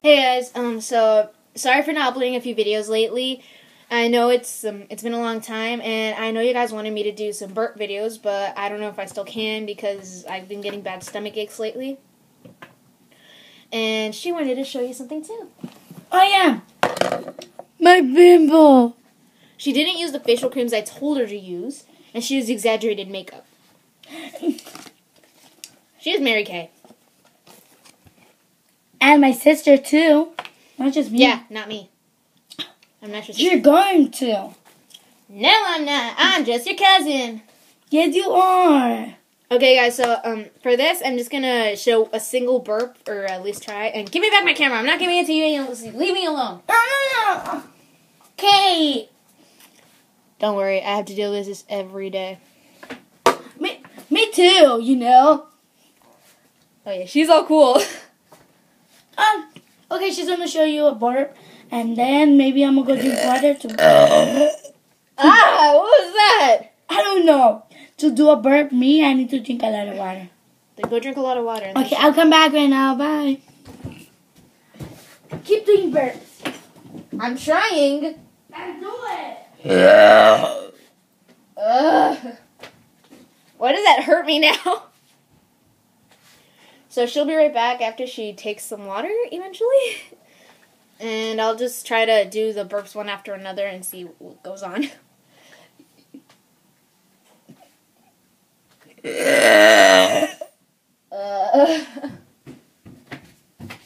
Hey guys, so sorry for not uploading a few videos lately. I know it's been a long time, and I know you guys wanted me to do some burp videos, but I don't know if I still can because I've been getting bad stomach aches lately. And she wanted to show you something too. Oh yeah, my pimple. She didn't use the facial creams I told her to use, and she used exaggerated makeup. She is Mary Kay. And my sister too. Not just me. Yeah, not me. I'm not your sister. You're going to. No, I'm not. I'm just your cousin. Yes, you are. Okay, guys, so for this, I'm just going to show a single burp, or at least try. And give me back my camera. I'm not giving it to you. Leave me alone. No. Okay. Don't worry. I have to deal with this every day. Me too, you know. Oh, yeah. She's all cool. Okay, she's going to show you a burp. And then maybe I'm going to go drink water to... What was that? I don't know. To do a burp, I need to drink a lot of water. Then go drink a lot of water. Okay, I'll come back right now. Bye. Keep doing burps. I'm trying. Let's do it. Why does that hurt me now? So she'll be right back after she takes some water eventually. And I'll just try to do the burps one after another and see what goes on. Hey,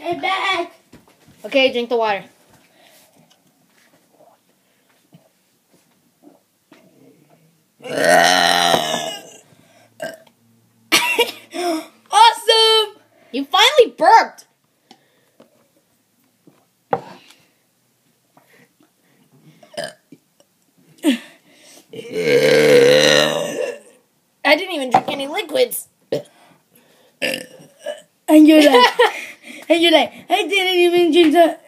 back. Okay, drink the water. Awesome. You finally burped. I didn't even drink any liquids. And you're like, I didn't even drink the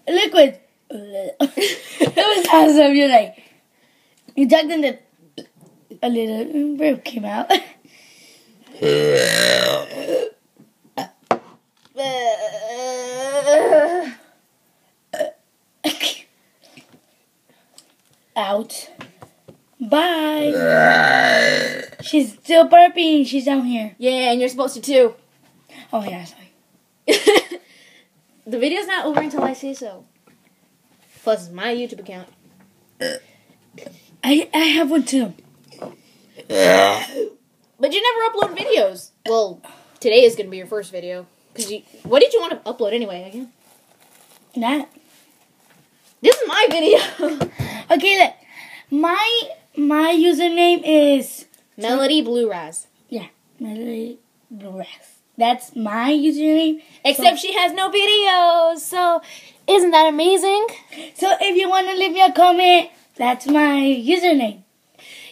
liquid. That was awesome. You're like, you talked in the, a little burp came out. Out. Bye. She's still burping. She's down here. Yeah, and you're supposed to too. Oh, yeah, sorry. The video's not over until I say so. Plus, it's my YouTube account. I have one too. But you never upload videos. Well, today is going to be your first video. What did you want to upload anyway, again? That. This is my video. Okay, look. My username is... Melody Blue Raz. Yeah, Melody Blue Raz. That's my username. Except she has no videos, so isn't that amazing? So if you want to leave me a comment, that's my username.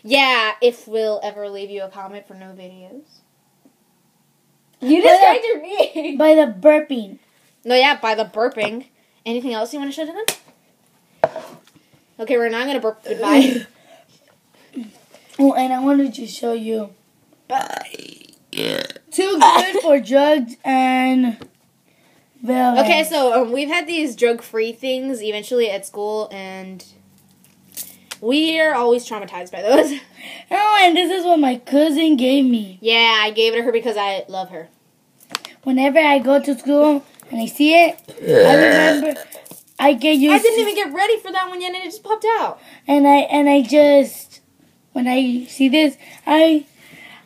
Yeah, if we'll ever leave you a comment for no videos. You distracted me. By the burping. No, yeah, by the burping. Anything else you want to show to them? Okay, we're not going to burp goodbye. Oh, and I wanted to show you. Too good for drugs and... Okay, so we've had these drug-free things eventually at school, and we are always traumatized by those. Oh, and this is what my cousin gave me. Yeah, I gave it to her because I love her. Whenever I go to school and I see it, I remember I get used. I didn't even get ready for that one yet, and it just popped out. And I just, when I see this, I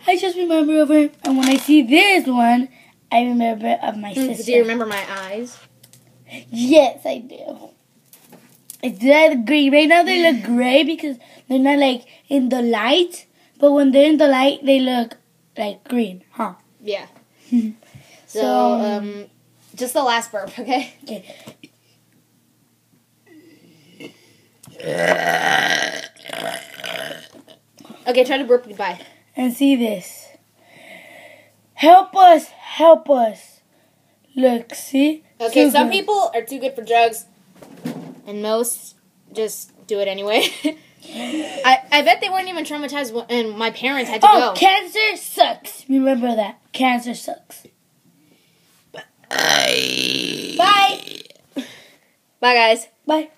just remember of her. And when I see this one, I remember of my sister. Do you remember my eyes? Yes, I do. It's that gray. Right now they look gray because they're not like in the light. But when they're in the light, they look like green, huh? Yeah. So, just the last burp, okay? Okay. Okay, try to burp goodbye. And see this. Help us, help us. Look, see? Okay, So some good. people are too good for drugs, and most just do it anyway. I bet they weren't even traumatized and my parents had to go. Cancer sucks. Remember that. Cancer sucks. Bye. Bye. Bye, guys. Bye.